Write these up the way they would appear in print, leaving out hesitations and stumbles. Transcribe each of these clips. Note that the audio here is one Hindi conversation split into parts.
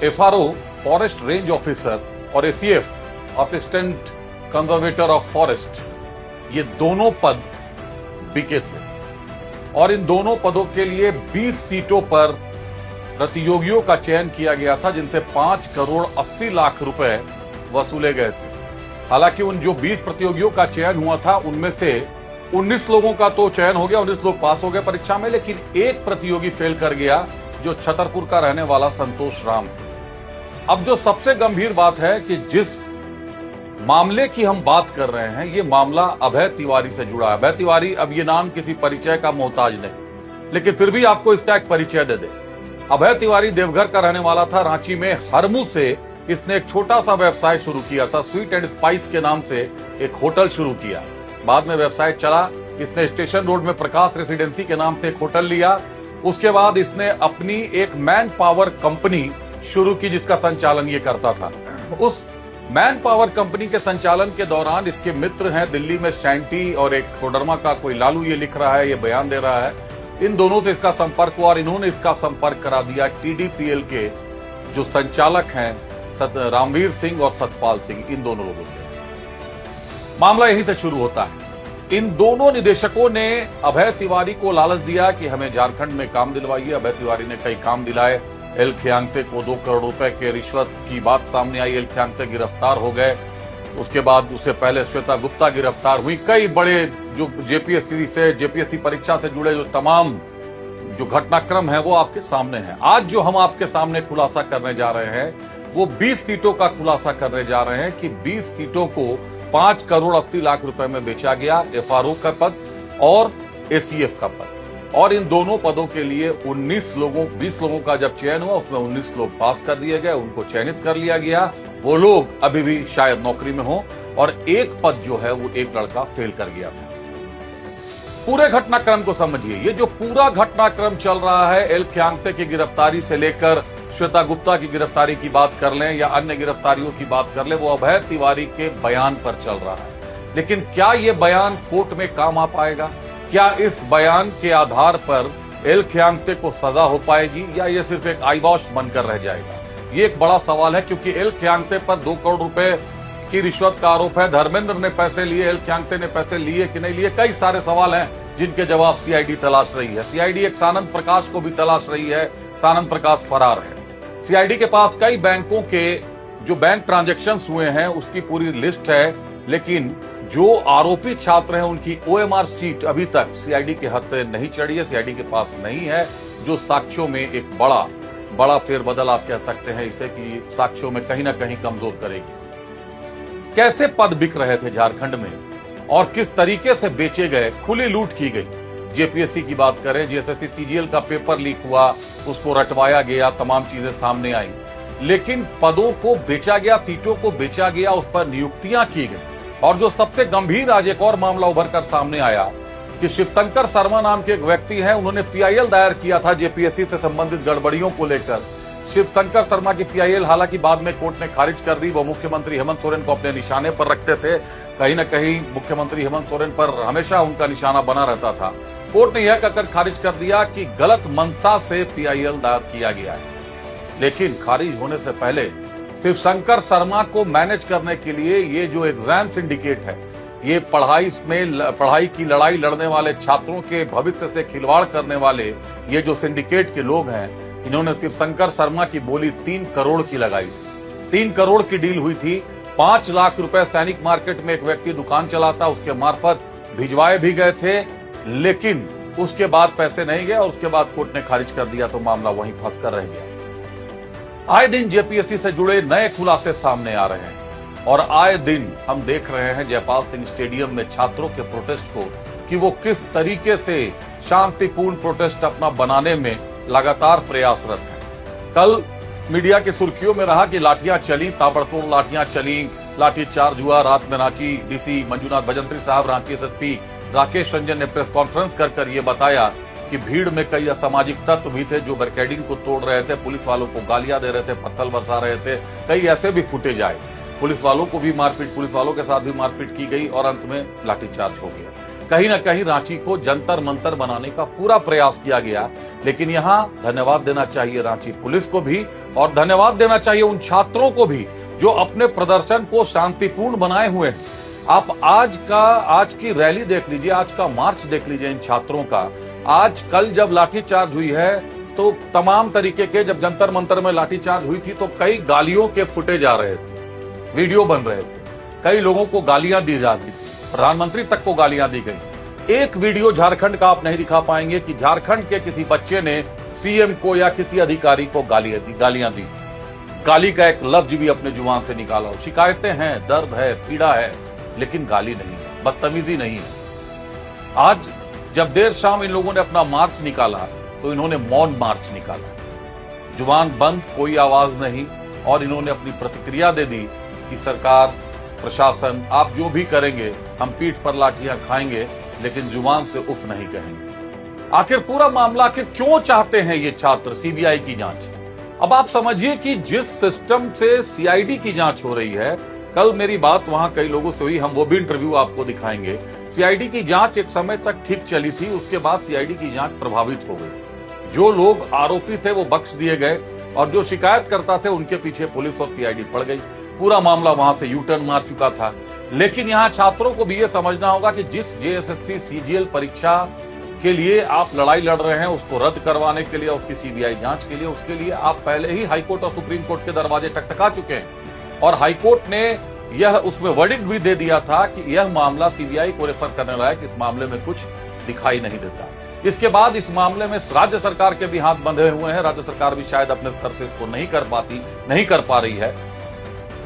एफआरओ फॉरेस्ट रेंज ऑफिसर और ACF assistant conservator of forest, ये दोनों पद बिके थे और इन दोनों पदों के लिए 20 सीटों पर प्रतियोगियों का चयन किया गया था, जिनसे 5 करोड़ 80 लाख रुपए वसूले गए थे। हालांकि उन जो 20 प्रतियोगियों का चयन हुआ था, उनमें से 19 लोगों का तो चयन हो गया, 19 लोग पास हो गए परीक्षा में, लेकिन एक प्रतियोगी फेल कर गया, जो छतरपुर का रहने वाला संतोष राम। अब जो सबसे गंभीर बात है कि जिस मामले की हम बात कर रहे हैं, ये मामला अभय तिवारी से जुड़ा है। अभय तिवारी, अब ये नाम किसी परिचय का मोहताज नहीं, लेकिन फिर भी आपको इसका एक परिचय दे दे। अभय तिवारी देवघर का रहने वाला था। रांची में हरमू से इसने एक छोटा सा व्यवसाय शुरू किया था, स्वीट एंड स्पाइस के नाम से एक होटल शुरू किया। बाद में व्यवसाय चला, इसने स्टेशन रोड में प्रकाश रेसिडेंसी के नाम से एक होटल लिया। उसके बाद इसने अपनी एक मैन पावर कंपनी शुरू की, जिसका संचालन ये करता था। उस मैन पावर कंपनी के संचालन के दौरान इसके मित्र हैं दिल्ली में शैंटी और एक कोडरमा का कोई लालू, ये लिख रहा है, ये बयान दे रहा है, इन दोनों से इसका संपर्क हुआ और इन्होंने इसका संपर्क करा दिया टीडीपीएल के जो संचालक हैं रामवीर सिंह और सतपाल सिंह, इन दोनों लोगों से। मामला यहीं से शुरू होता है। इन दोनों निदेशकों ने अभय तिवारी को लालच दिया कि हमें झारखंड में काम दिलवाइए। अभय तिवारी ने कई काम दिलाए। एल खियांगते को 2 करोड़ रुपए के रिश्वत की बात सामने आई। एल खियांगते गिरफ्तार हो गए। उसके बाद उससे पहले श्वेता गुप्ता गिरफ्तार हुई। कई बड़े जो जेपीएससी परीक्षा से जुड़े जो तमाम जो घटनाक्रम है वो आपके सामने है। आज जो हम आपके सामने खुलासा करने जा रहे हैं वो 20 सीटों का खुलासा करने जा रहे हैं कि 20 सीटों को 5 करोड़ 80 लाख रुपए में बेचा गया, एफआरओ का पद और एसीएफ का पद। और इन दोनों पदों के लिए 20 लोगों का जब चयन हुआ, उसमें 19 लोग पास कर दिए गए, उनको चयनित कर लिया गया। वो लोग अभी भी शायद नौकरी में हो और एक पद जो है वो एक लड़का फेल कर गया था। पूरे घटनाक्रम को समझिए। ये जो पूरा घटनाक्रम चल रहा है, एल खियांगते की गिरफ्तारी से लेकर श्वेता गुप्ता की गिरफ्तारी की बात कर लें या अन्य गिरफ्तारियों की बात कर लें, वो अभय तिवारी के बयान पर चल रहा है। लेकिन क्या ये बयान कोर्ट में काम आ पाएगा? क्या इस बयान के आधार पर एल खियांगते को सजा हो पाएगी या ये सिर्फ एक आईवॉश बनकर रह जाएगा? ये एक बड़ा सवाल है, क्योंकि एल खियांगते पर 2 करोड़ रुपए की रिश्वत का आरोप है। धर्मेंद्र ने पैसे लिए, एल खियांगते ने पैसे लिए कि नहीं लिए, कई सारे सवाल हैं जिनके जवाब सीआईडी तलाश रही है। सीआईडी एक सानंद प्रकाश को भी तलाश रही है। सानंद प्रकाश फरार है। सीआईडी के पास कई बैंकों के जो बैंक ट्रांजैक्शंस हुए हैं उसकी पूरी लिस्ट है, लेकिन जो आरोपी छात्र हैं उनकी ओएमआर शीट अभी तक सीआईडी के हाथ नहीं चढ़ी है, सीआईडी के पास नहीं है, जो साक्ष्यों में एक बड़ा फेरबदल आप कह सकते हैं इसे, कि साक्ष्यों में कहीं ना कहीं कमजोर करेगी। कैसे पद बिक रहे थे झारखंड में और किस तरीके से बेचे गए, खुली लूट की गई। जेपीएससी की बात करें, जेएसएससी सीजीएल का पेपर लीक हुआ, उसको रटवाया गया, तमाम चीजें सामने आई, लेकिन पदों को बेचा गया, सीटों को बेचा गया, उस पर नियुक्तियां की गई। और जो सबसे गंभीर आज एक और मामला उभर कर सामने आया कि शिवशंकर शर्मा नाम के एक व्यक्ति हैं, उन्होंने पीआईएल दायर किया था जेपीएससी से संबंधित गड़बड़ियों को लेकर। शिवशंकर शर्मा की पीआईएल हालांकि बाद में कोर्ट ने खारिज कर दी। वो मुख्यमंत्री हेमंत सोरेन को अपने निशाने पर रखते थे। कहीं न कहीं मुख्यमंत्री हेमंत सोरेन पर हमेशा उनका निशाना बना रहता था। कोर्ट ने यह कहकर खारिज कर दिया कि गलत मंशा से पीआईएल दायर किया गया है। लेकिन खारिज होने से पहले शिवशंकर शर्मा को मैनेज करने के लिए ये जो एग्जाम सिंडिकेट है, ये पढ़ाई की लड़ाई लड़ने वाले छात्रों के भविष्य से खिलवाड़ करने वाले ये जो सिंडिकेट के लोग हैं, इन्होंने शिवशंकर शर्मा की बोली 3 करोड़ की लगाई। 3 करोड़ की डील हुई थी। 5 लाख रुपए सैनिक मार्केट में एक व्यक्ति दुकान चलाता, उसके मार्फत भिजवाए भी गए थे, लेकिन उसके बाद पैसे नहीं गए और उसके बाद कोर्ट ने खारिज कर दिया, तो मामला वहीं फंस कर रह गया। आए दिन जेपीएससी से जुड़े नए खुलासे सामने आ रहे हैं और आए दिन हम देख रहे हैं जयपाल सिंह स्टेडियम में छात्रों के प्रोटेस्ट को, कि वो किस तरीके से शांतिपूर्ण प्रोटेस्ट अपना बनाने में लगातार प्रयासरत है। कल मीडिया की सुर्खियों में रहा कि लाठियां चली, ताबड़तोड़ लाठियां चली, लाठीचार्ज हुआ। रात में रांची डीसी मंजूनाथ भजंत्री साहब, रांची एसएसपी राकेश रंजन ने प्रेस कॉन्फ्रेंस कर ये बताया कि भीड़ में कई असामाजिक तत्व भी थे जो बैरिकेडिंग को तोड़ रहे थे, पुलिस वालों को गालियां दे रहे थे, पत्थर बरसा रहे थे। कई ऐसे भी फुटेज आए, पुलिस वालों को भी मारपीट, पुलिस वालों के साथ भी मारपीट की गई और अंत में लाठीचार्ज हो गया। कहीं ना कहीं रांची को जंतर मंतर बनाने का पूरा प्रयास किया गया। लेकिन यहां धन्यवाद देना चाहिए रांची पुलिस को भी और धन्यवाद देना चाहिए उन छात्रों को भी जो अपने प्रदर्शन को शांतिपूर्ण बनाए हुए हैं। आप आज की रैली देख लीजिए, आज का मार्च देख लीजिए इन छात्रों का। आज कल जब लाठीचार्ज हुई है तो तमाम तरीके के, जब जंतर मंतर में लाठीचार्ज हुई थी तो कई गालियों के फुटेज आ रहे थे, वीडियो बन रहे थे, कई लोगों को गालियां दी जाती थी, प्रधानमंत्री तक को गालियां दी गई। एक वीडियो झारखंड का आप नहीं दिखा पाएंगे कि झारखंड के किसी बच्चे ने सीएम को या किसी अधिकारी को गालियां दी। गाली का एक लफ्ज भी अपने जुबान से निकाला हो। शिकायतें हैं, दर्द है, पीड़ा है, लेकिन गाली नहीं है, बदतमीजी नहीं है। आज जब देर शाम इन लोगों ने अपना मार्च निकाला तो इन्होंने मौन मार्च निकाला, जुबान बंद, कोई आवाज नहीं, और इन्होंने अपनी प्रतिक्रिया दे दी कि सरकार, प्रशासन, आप जो भी करेंगे हम पीठ पर लाठियां खाएंगे लेकिन जुबान से उफ नहीं कहेंगे। आखिर पूरा मामला आखिर क्यों चाहते हैं ये छात्र सीबीआई की जांच? अब आप समझिए कि जिस सिस्टम से सीआईडी की जांच हो रही है, कल मेरी बात वहां कई लोगों से हुई, हम वो भी इंटरव्यू आपको दिखाएंगे। सीआईडी की जांच एक समय तक ठीक चली थी, उसके बाद सीआईडी की जांच प्रभावित हो गई। जो लोग आरोपी थे वो बख्श दिए गए और जो शिकायत करता थे उनके पीछे पुलिस और सीआईडी पड़ गई। पूरा मामला वहां से यू टर्न मार चुका था। लेकिन यहां छात्रों को भी ये समझना होगा कि जिस जेएसएससी सीजीएल परीक्षा के लिए आप लड़ाई लड़ रहे हैं, उसको रद्द करवाने के लिए, उसकी सीबीआई जांच के लिए, उसके लिए आप पहले ही हाईकोर्ट और सुप्रीम कोर्ट के दरवाजे टकटका चुके हैं और हाईकोर्ट ने यह उसमें वर्डिक्ट भी दे दिया था कि यह मामला सीबीआई को रेफर करने लायक, इस मामले में कुछ दिखाई नहीं देता। इसके बाद इस मामले में राज्य सरकार के भी हाथ बंधे हुए हैं, राज्य सरकार भी शायद अपने स्तर से इसको नहीं कर पा रही है।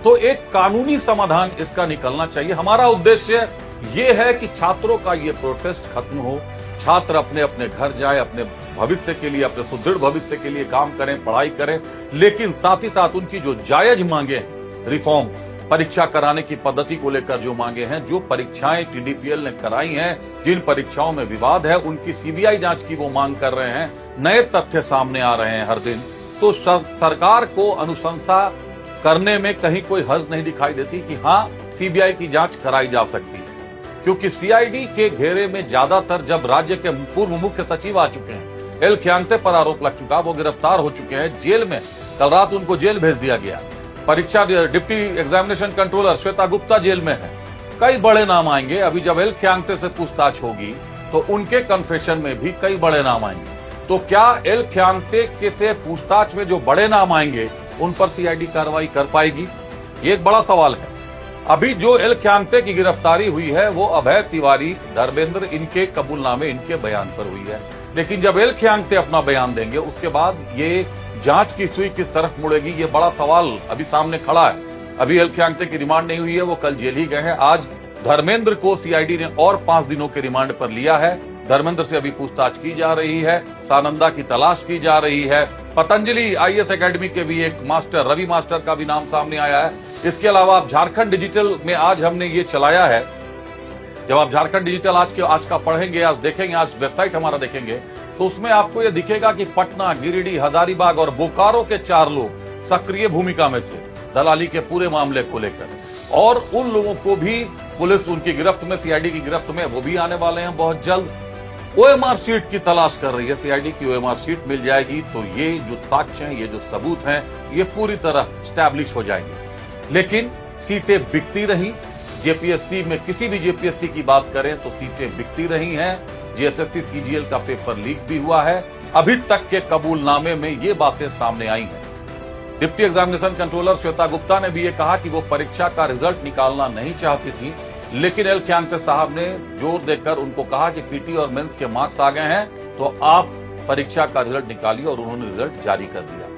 तो एक कानूनी समाधान इसका निकलना चाहिए। हमारा उद्देश्य ये है कि छात्रों का ये प्रोटेस्ट खत्म हो, छात्र अपने अपने घर जाए, अपने भविष्य के लिए, अपने सुदृढ़ भविष्य के लिए काम करें, पढ़ाई करें, लेकिन साथ ही साथ उनकी जो जायज मांगे, रिफॉर्म, परीक्षा कराने की पद्धति को लेकर जो मांगे हैं, जो परीक्षाएं टीडीपीएल ने कराई हैं, जिन परीक्षाओं में विवाद है, उनकी सीबीआई जांच की वो मांग कर रहे हैं। नए तथ्य सामने आ रहे हैं हर दिन, तो सरकार को अनुशंसा करने में कहीं कोई हर्ज नहीं दिखाई देती कि हां, सीबीआई की जांच कराई जा सकती है। क्योंकि सीआईडी के घेरे में ज्यादातर जब राज्य के पूर्व मुख्य सचिव आ चुके हैं, एल ख्यांग्ते पर आरोप लग चुका, वो गिरफ्तार हो चुके हैं, जेल में, कल रात उनको जेल भेज दिया गया। परीक्षा deputy examination controller Shweta Gupta jail में है। कई बड़े नाम आएंगे। अभी जब एल ख्यांग्ते से पूछताछ होगी तो उनके कन्फेशन में भी कई बड़े नाम आएंगे। तो क्या एल ख्यांग्ते के से पूछताछ में जो बड़े नाम आएंगे उन पर सीआईडी कार्रवाई कर पाएगी? ये एक बड़ा सवाल है। अभी जो एल ख्यांग्ते की गिरफ्तारी हुई है वो अभय तिवारी, धर्मेंद्र, इनके कबूलनामे, इनके बयान पर हुई है। लेकिन जब एल ख्यांग्ते अपना बयान देंगे उसके बाद ये जांच की सुई किस तरफ मुड़ेगी, ये बड़ा सवाल अभी सामने खड़ा है। अभी एल ख्यांग्ते की रिमांड नहीं हुई है, वो कल जेल ही गए हैं। आज धर्मेंद्र को सीआईडी ने और 5 दिनों के रिमांड पर लिया है। धर्मेंद्र से अभी पूछताछ की जा रही है, सानंदा की तलाश की जा रही है। पतंजलि आईएएस एकेडमी के भी एक मास्टर, रवि मास्टर का भी नाम सामने आया है। इसके अलावा आप झारखंड डिजिटल में आज हमने ये चलाया है, जब आप झारखंड डिजिटल आज का पढ़ेंगे, आज देखेंगे, आज वेबसाइट हमारा देखेंगे, तो उसमें आपको ये दिखेगा कि पटना, गिरिडीह, हजारीबाग और बोकारो के 4 लोग सक्रिय भूमिका में थे दलाली के पूरे मामले को लेकर, और उन लोगों को भी पुलिस उनकी गिरफ्त में, सीआईडी की गिरफ्त में, वो भी आने वाले हैं बहुत जल्द। ओएमआर शीट की तलाश कर रही है सीआईडी की। ओएमआर शीट मिल जाएगी तो ये जो साक्ष्य हैं, ये जो सबूत हैं, ये पूरी तरह स्टैब्लिश हो जाएंगे। लेकिन सीटें बिकती रही। जेपीएससी में किसी भी जेपीएससी की बात करें तो सीटें बिकती रही हैं। जेएसएससी सीजीएल का पेपर लीक भी हुआ है। अभी तक के कबूलनामे में ये बातें सामने आई हैं। Deputy examination controller Shweta Gupta ने भी ये कहा कि वो परीक्षा का रिजल्ट निकालना नहीं चाहती थी, लेकिन एल ख्यांग्ते साहब ने जोर देकर उनको कहा कि पीटी और मेंस के मार्क्स आ गए हैं तो आप परीक्षा का रिजल्ट निकालिए, और उन्होंने रिजल्ट जारी कर दिया।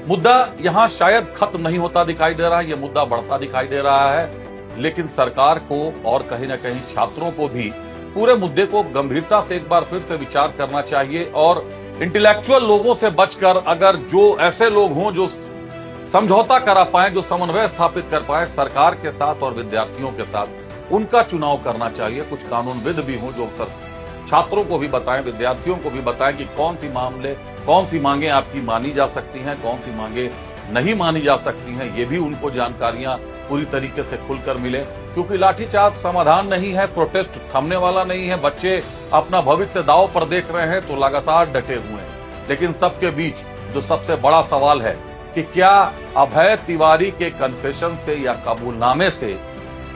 मुद्दा यहां शायद खत्म नहीं होता दिखाई दे रहा है, यह मुद्दा बढ़ता दिखाई दे रहा है। लेकिन सरकार को और कहीं न कहीं छात्रों को भी पूरे मुद्दे को गंभीरता से एक बार फिर से विचार करना चाहिए, और इंटेलेक्चुअल लोगों से बचकर अगर जो ऐसे लोग हों जो समझौता करा पाए, जो समन्वय स्थापित कर पाए सरकार के साथ और विद्यार्थियों के साथ, उनका चुनाव करना चाहिए। कुछ कानूनविद भी हों जो छात्रों को भी बताएं, विद्यार्थियों को भी बताएं कि कौन सी मांगे आपकी मानी जा सकती हैं, कौन सी मांगे नहीं मानी जा सकती हैं। ये भी उनको जानकारियां पूरी तरीके से खुलकर मिले। क्योंकि लाठीचार्ज समाधान नहीं है, प्रोटेस्ट थमने वाला नहीं है, बच्चे अपना भविष्य दांव पर देख रहे हैं तो लगातार डटे हुए हैं। लेकिन सबके बीच जो सबसे बड़ा सवाल है कि क्या अभय तिवारी के कन्फेशन से या कबूलनामे से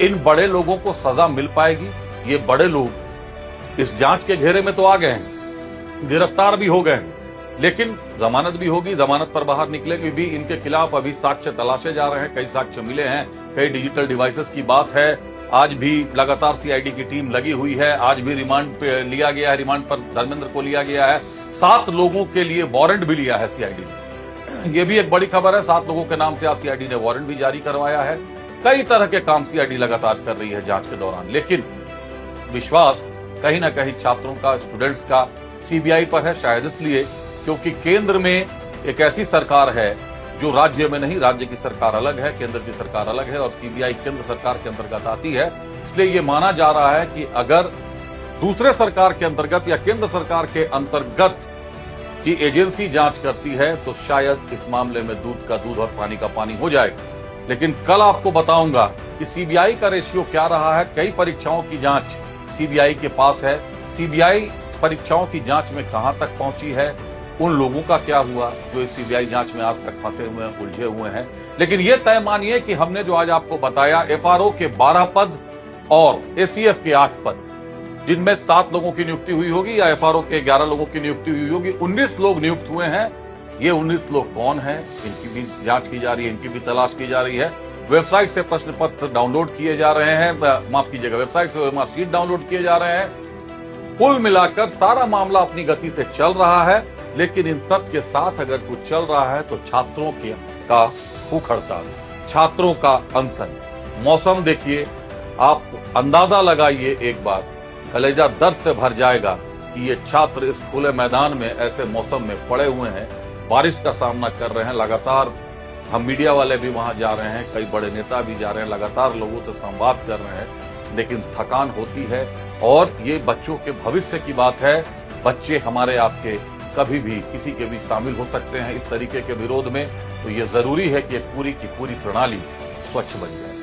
इन बड़े लोगों को सजा मिल पाएगी? ये बड़े लोग इस जांच के घेरे में तो आ गए हैं, गिरफ्तार भी हो गए हैं, लेकिन जमानत भी होगी, जमानत पर बाहर निकलेगी भी। इनके खिलाफ अभी साक्ष्य तलाशे जा रहे हैं, कई साक्ष्य मिले हैं, कई डिजिटल डिवाइसेस की बात है। आज भी लगातार सीआईडी की टीम लगी हुई है, आज भी रिमांड पे लिया गया है, रिमांड पर धर्मेंद्र को लिया गया है। 7 लोगों के लिए वारंट भी लिया है सीआईडी ने, ये भी एक बड़ी खबर है। 7 लोगों के नाम से आज सीआईडी ने वारंट भी जारी करवाया है। कई तरह के काम सीआईडी लगातार कर रही है जांच के दौरान, लेकिन विश्वास कहीं ना कहीं छात्रों का, स्टूडेंट्स का सीबीआई पर है, शायद इसलिए क्योंकि केंद्र में एक ऐसी सरकार है जो राज्य में नहीं, राज्य की सरकार अलग है, केंद्र की सरकार अलग है और सीबीआई केंद्र सरकार के अंतर्गत आती है। इसलिए ये माना जा रहा है कि अगर दूसरे सरकार के अंतर्गत या केंद्र सरकार के अंतर्गत की एजेंसी जांच करती है तो शायद इस मामले में दूध का दूध और पानी का पानी हो जाएगा। लेकिन कल आपको बताऊंगा कि सीबीआई का रेशियो क्या रहा है। कई परीक्षाओं की जांच सीबीआई के पास है, सीबीआई परीक्षाओं की जांच में कहां तक पहुंची है, उन लोगों का क्या हुआ जो इस सीबीआई जांच में आज तक फंसे हुए हैं, उलझे हुए हैं। लेकिन यह तय मानिए कि हमने जो आज आपको बताया, एफआरओ के 12 पद और एसीएफ के 8 पद, जिनमें 7 लोगों की नियुक्ति हुई होगी या एफआरओ के 11 लोगों की नियुक्ति हुई होगी, 19 लोग नियुक्त हुए हैं। ये 19 लोग कौन हैं, इनकी भी जांच की जा रही है, इनकी भी तलाश की जा रही है। वेबसाइट से प्रश्न पत्र डाउनलोड किए जा रहे हैं, माफ कीजिएगा, वेबसाइट से मार्कशीट डाउनलोड किए जा रहे हैं। कुल मिलाकर सारा मामला अपनी गति से चल रहा है, लेकिन इन सब के साथ अगर कुछ चल रहा है तो छात्रों का भूख हड़ताल, छात्रों का अनशन। मौसम देखिए, आप अंदाजा लगाइए, एक बार कलेजा दर्द से भर जाएगा कि ये छात्र इस खुले मैदान में ऐसे मौसम में पड़े हुए हैं, बारिश का सामना कर रहे हैं। लगातार हम मीडिया वाले भी वहां जा रहे हैं, कई बड़े नेता भी जा रहे हैं, लगातार लोगों से संवाद कर रहे हैं, लेकिन थकान होती है। और ये बच्चों के भविष्य की बात है। बच्चे हमारे आपके कभी भी किसी के भी शामिल हो सकते हैं इस तरीके के विरोध में, तो ये जरूरी है कि पूरी की पूरी प्रणाली स्वच्छ बन जाए।